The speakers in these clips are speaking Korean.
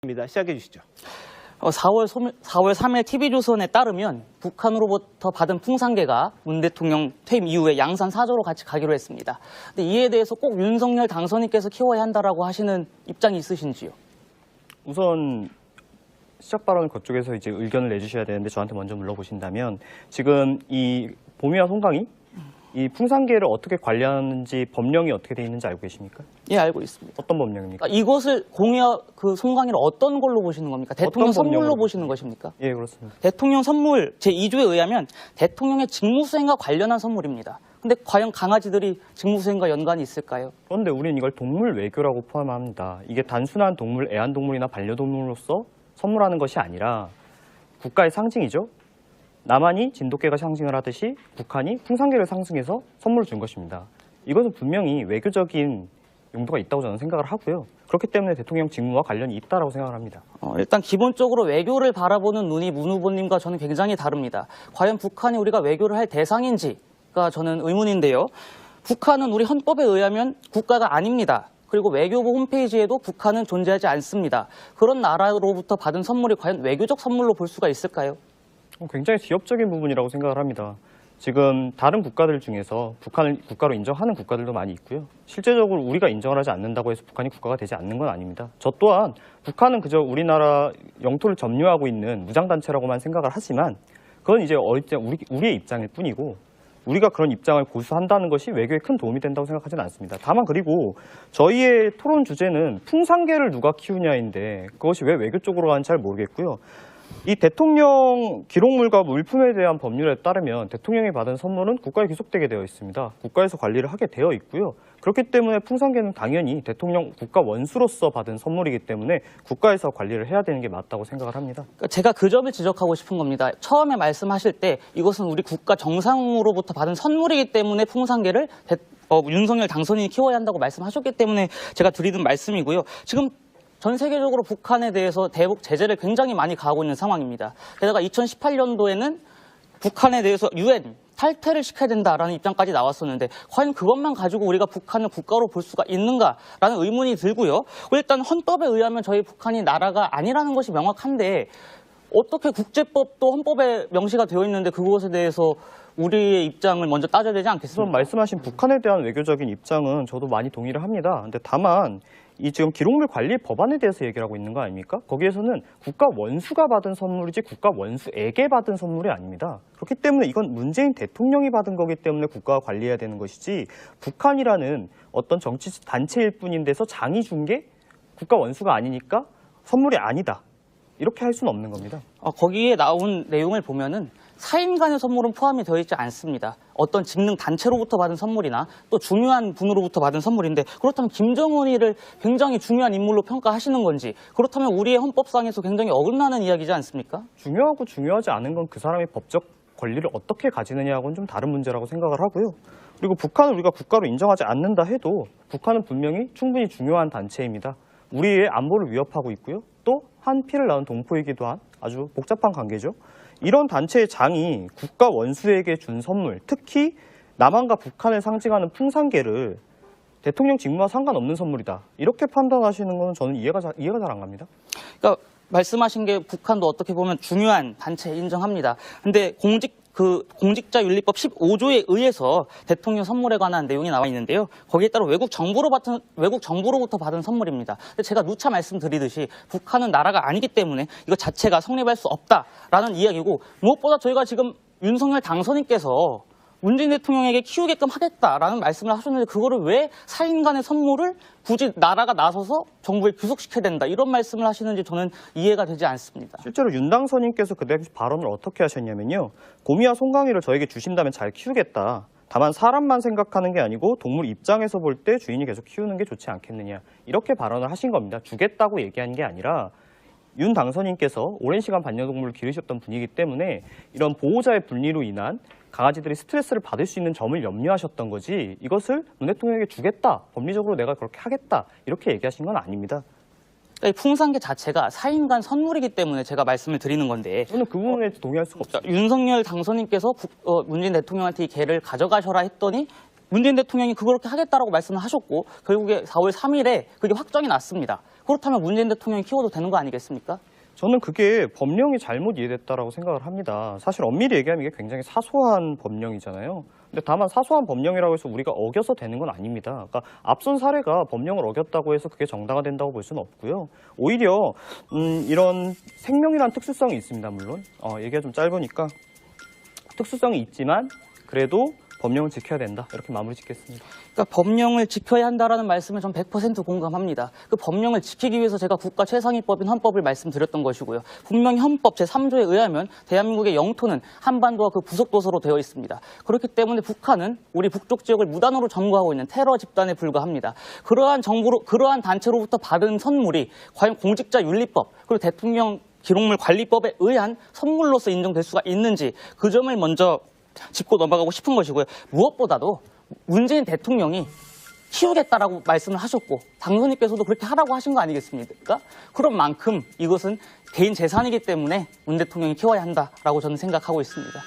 입니다. 시작해 주시죠. 4월 3일 TV조선에 따르면 북한으로부터 받은 풍산개가 문 대통령 퇴임 이후에 양산 4조로 같이 가기로 했습니다. 근데 이에 대해서 꼭 윤석열 당선인께서 키워야 한다라고 하시는 입장이 있으신지요? 우선 시작 발언 그쪽에서 이제 의견을 내주셔야 되는데 저한테 먼저 물어보신다면 지금 이 보미와 송강이 이 풍산개를 어떻게 관리하는지 법령이 어떻게 돼 있는지 알고 계십니까? 예, 알고 있습니다. 어떤 법령입니까? 이것을 송강이를 어떤 걸로 보시는 겁니까? 대통령 선물로 보시는 것입니까? 예, 그렇습니다. 대통령 선물 제2조에 의하면 대통령의 직무수행과 관련한 선물입니다. 근데 과연 강아지들이 직무수행과 연관이 있을까요? 그런데 우리는 이걸 동물 외교라고 포함합니다. 이게 단순한 동물, 애완동물이나 반려동물로서 선물하는 것이 아니라 국가의 상징이죠. 남한이 진돗개가 상징을 하듯이 북한이 풍산개를 상징해서 선물을 준 것입니다. 이것은 분명히 외교적인 용도가 있다고 저는 생각을 하고요. 그렇기 때문에 대통령 직무와 관련이 있다고 생각을 합니다. 일단 기본적으로 외교를 바라보는 눈이 문 후보님과 저는 굉장히 다릅니다. 과연 북한이 우리가 외교를 할 대상인지가 저는 의문인데요. 북한은 우리 헌법에 의하면 국가가 아닙니다. 그리고 외교부 홈페이지에도 북한은 존재하지 않습니다. 그런 나라로부터 받은 선물이 과연 외교적 선물로 볼 수가 있을까요? 굉장히 지엽적인 부분이라고 생각을 합니다. 지금 다른 국가들 중에서 북한을 국가로 인정하는 국가들도 많이 있고요. 실제적으로 우리가 인정을 하지 않는다고 해서 북한이 국가가 되지 않는 건 아닙니다. 저 또한 북한은 그저 우리나라 영토를 점유하고 있는 무장단체라고만 생각을 하지만 그건 이제 우리의 입장일 뿐이고 우리가 그런 입장을 고수한다는 것이 외교에 큰 도움이 된다고 생각하지는 않습니다. 다만 그리고 저희의 토론 주제는 풍산개를 누가 키우냐인데 그것이 왜 외교 쪽으로 가는지 잘 모르겠고요. 이 대통령 기록물과 물품에 대한 법률에 따르면 대통령이 받은 선물은 국가에 귀속되게 되어 있습니다. 국가에서 관리를 하게 되어 있고요. 그렇기 때문에 풍산개는 당연히 대통령 국가 원수로서 받은 선물이기 때문에 국가에서 관리를 해야 되는 게 맞다고 생각을 합니다. 제가 그 점을 지적하고 싶은 겁니다. 처음에 말씀하실 때 이것은 우리 국가 정상으로부터 받은 선물이기 때문에 풍산개를 윤석열 당선인이 키워야 한다고 말씀하셨기 때문에 제가 드리는 말씀이고요. 지금 전 세계적으로 북한에 대해서 대북 제재를 굉장히 많이 가하고 있는 상황입니다. 게다가 2018년도에는 북한에 대해서 UN 탈퇴를 시켜야 된다라는 입장까지 나왔었는데 과연 그것만 가지고 우리가 북한을 국가로 볼 수가 있는가라는 의문이 들고요. 일단 헌법에 의하면 저희 북한이 나라가 아니라는 것이 명확한데 어떻게 국제법도 헌법에 명시가 되어 있는데 그것에 대해서 우리의 입장을 먼저 따져야 되지 않겠습니까? 우선 말씀하신 북한에 대한 외교적인 입장은 저도 많이 동의를 합니다. 근데 다만 이 지금 기록물 관리 법안에 대해서 얘기를 하고 있는 거 아닙니까? 거기에서는 국가 원수가 받은 선물이지 국가 원수에게 받은 선물이 아닙니다. 그렇기 때문에 이건 문재인 대통령이 받은 거기 때문에 국가가 관리해야 되는 것이지 북한이라는 어떤 정치 단체일 뿐인데서 장이 준 게 국가 원수가 아니니까 선물이 아니다. 이렇게 할 수는 없는 겁니다. 거기에 나온 내용을 보면은 사인 간의 선물은 포함이 되어 있지 않습니다. 어떤 직능 단체로부터 받은 선물이나 또 중요한 분으로부터 받은 선물인데 그렇다면 김정은이를 굉장히 중요한 인물로 평가하시는 건지 그렇다면 우리의 헌법상에서 굉장히 어긋나는 이야기지 않습니까? 중요하고 중요하지 않은 건 그 사람의 법적 권리를 어떻게 가지느냐하고는 좀 다른 문제라고 생각을 하고요. 그리고 북한을 우리가 국가로 인정하지 않는다 해도 북한은 분명히 충분히 중요한 단체입니다. 우리의 안보를 위협하고 있고요. 또 한 피를 낳은 동포이기도 한 아주 복잡한 관계죠. 이런 단체의 장이 국가 원수에게 준 선물, 특히 남한과 북한을 상징하는 풍산개를 대통령 직무와 상관없는 선물이다. 이렇게 판단하시는 건 저는 이해가 잘 안 갑니다. 그러니까 말씀하신 게 북한도 어떻게 보면 중요한 단체 인정합니다. 근데 공직자윤리법 15조에 의해서 대통령 선물에 관한 내용이 나와 있는데요. 거기에 따라 외국 정부로부터 받은 선물입니다. 근데 제가 누차 말씀드리듯이 북한은 나라가 아니기 때문에 이거 자체가 성립할 수 없다라는 이야기고 무엇보다 저희가 지금 윤석열 당선인께서 문재인 대통령에게 키우게끔 하겠다라는 말씀을 하셨는데 그거를 왜 사인 간의 선물을 굳이 나라가 나서서 정부에 귀속시켜야 된다 이런 말씀을 하시는지 저는 이해가 되지 않습니다. 실제로 윤 당선인께서 그 당시 발언을 어떻게 하셨냐면요. 고미와 송강이를 저에게 주신다면 잘 키우겠다. 다만 사람만 생각하는 게 아니고 동물 입장에서 볼 때 주인이 계속 키우는 게 좋지 않겠느냐. 이렇게 발언을 하신 겁니다. 주겠다고 얘기한 게 아니라 윤 당선인께서 오랜 시간 반려동물을 기르셨던 분이기 때문에 이런 보호자의 분리로 인한 강아지들이 스트레스를 받을 수 있는 점을 염려하셨던 거지 이것을 문 대통령에게 주겠다, 법리적으로 내가 그렇게 하겠다 이렇게 얘기하신 건 아닙니다. 풍산개 자체가 사인 간 선물이기 때문에 제가 말씀을 드리는 건데 저는 그 부분에 동의할 수가 없습니다. 윤석열 당선인께서 문재인 대통령한테 이 개를 가져가셔라 했더니 문재인 대통령이 그렇게 하겠다라고 말씀을 하셨고 결국에 4월 3일에 그게 확정이 났습니다. 그렇다면 문재인 대통령이 키워도 되는 거 아니겠습니까? 저는 그게 법령이 잘못 이해됐다라고 생각을 합니다. 사실 엄밀히 얘기하면 이게 굉장히 사소한 법령이잖아요. 근데 다만 사소한 법령이라고 해서 우리가 어겨서 되는 건 아닙니다. 그러니까 앞선 사례가 법령을 어겼다고 해서 그게 정당화 된다고 볼 수는 없고요. 오히려 이런 생명이란 특수성이 있습니다. 물론 얘기가 좀 짧으니까 특수성이 있지만 그래도 법령을 지켜야 된다. 이렇게 마무리 짓겠습니다. 그러니까 법령을 지켜야 한다라는 말씀을 전 100% 공감합니다. 그 법령을 지키기 위해서 제가 국가 최상위법인 헌법을 말씀드렸던 것이고요. 분명히 헌법 제3조에 의하면 대한민국의 영토는 한반도와 그 부속도서로 되어 있습니다. 그렇기 때문에 북한은 우리 북쪽 지역을 무단으로 점거하고 있는 테러 집단에 불과합니다. 그러한 단체로부터 받은 선물이 과연 공직자윤리법 그리고 대통령 기록물 관리법에 의한 선물로서 인정될 수가 있는지 그 점을 먼저 짚고 넘어가고 싶은 것이고요. 무엇보다도 문재인 대통령이 키우겠다라고 말씀을 하셨고 당선인께서도 그렇게 하라고 하신 거 아니겠습니까? 그런 만큼 이것은 개인 재산이기 때문에 문 대통령이 키워야 한다라고 저는 생각하고 있습니다.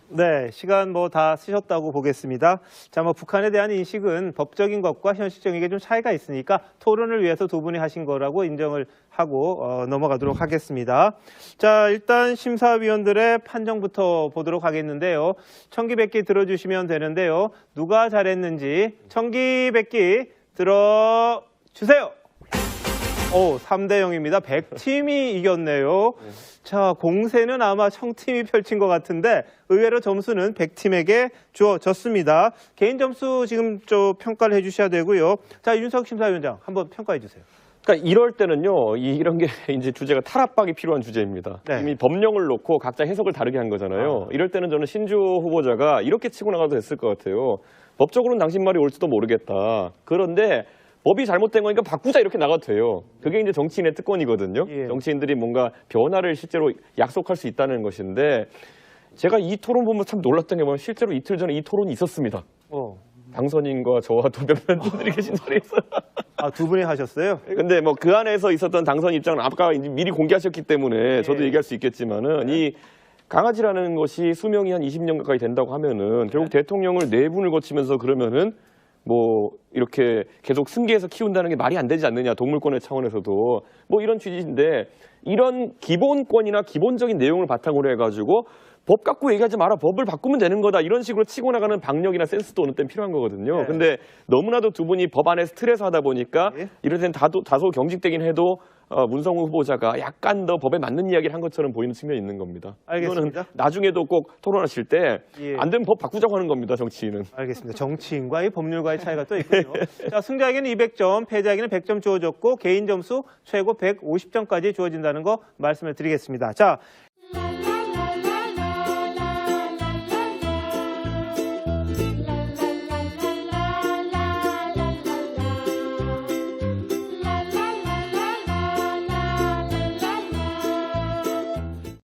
네, 시간 뭐 다 쓰셨다고 보겠습니다. 자, 뭐 북한에 대한 인식은 법적인 것과 현실적인 게 좀 차이가 있으니까 토론을 위해서 두 분이 하신 거라고 인정을 하고 넘어가도록 하겠습니다. 자, 일단 심사위원들의 판정부터 보도록 하겠는데요. 청기백기 들어주시면 되는데요. 누가 잘했는지 청기백기 들어주세요. 오, 3대 0입니다. 100팀이 이겼네요. 자, 공세는 아마 청팀이 펼친 것 같은데 의외로 점수는 100팀에게 주어졌습니다. 개인 점수 지금 좀 평가를 해주셔야 되고요. 자, 윤석 심사위원장 한번 평가해 주세요. 그러니까 이럴 때는요, 이런 게 이제 주제가 탈압박이 필요한 주제입니다. 네. 이미 법령을 놓고 각자 해석을 다르게 한 거잖아요. 이럴 때는 저는 신주 후보자가 이렇게 치고 나가도 됐을 것 같아요. 법적으로는 당신 말이 옳지도 모르겠다. 그런데 법이 잘못된 거니까 바꾸자 이렇게 나가도 돼요. 그게 이제 정치인의 특권이거든요. 예. 정치인들이 뭔가 변화를 실제로 약속할 수 있다는 것인데 제가 이 토론 보면서 참 놀랐던 게 뭐냐면 실제로 이틀 전에 이 토론이 있었습니다. 당선인과 저와 또 몇몇 분들이 계신 자리에서. 아, 두 분이 하셨어요? 근데 뭐 그 안에서 있었던 당선 입장은 아까 이제 미리 공개하셨기 때문에 저도 얘기할 수 있겠지만은 이 강아지라는 것이 수명이 한 20년 가까이 된다고 하면은 결국 대통령을 4분을 거치면서 그러면은 뭐 이렇게 계속 승계해서 키운다는 게 말이 안 되지 않느냐, 동물권의 차원에서도 뭐 이런 취지인데 이런 기본권이나 기본적인 내용을 바탕으로 해가지고 법 갖고 얘기하지 마라, 법을 바꾸면 되는 거다 이런 식으로 치고 나가는 박력이나 센스도 어느 때는 필요한 거거든요. 네. 근데 너무나도 두 분이 법 안에 스트레스 하다 보니까 네. 이럴 땐 다소 경직되긴 해도 문성우 후보자가 약간 더 법에 맞는 이야기를 한 것처럼 보이는 측면이 있는 겁니다. 알겠습니다. 이거는 나중에도 꼭 토론하실 때 안 예. 되면 법 바꾸자고 하는 겁니다, 정치인은. 알겠습니다. 정치인과의 법률과의 차이가 또 있군요. 자, 승자에게는 200점, 패자에게는 100점 주어졌고 개인 점수 최고 150점까지 주어진다는 거 말씀을 드리겠습니다. 자,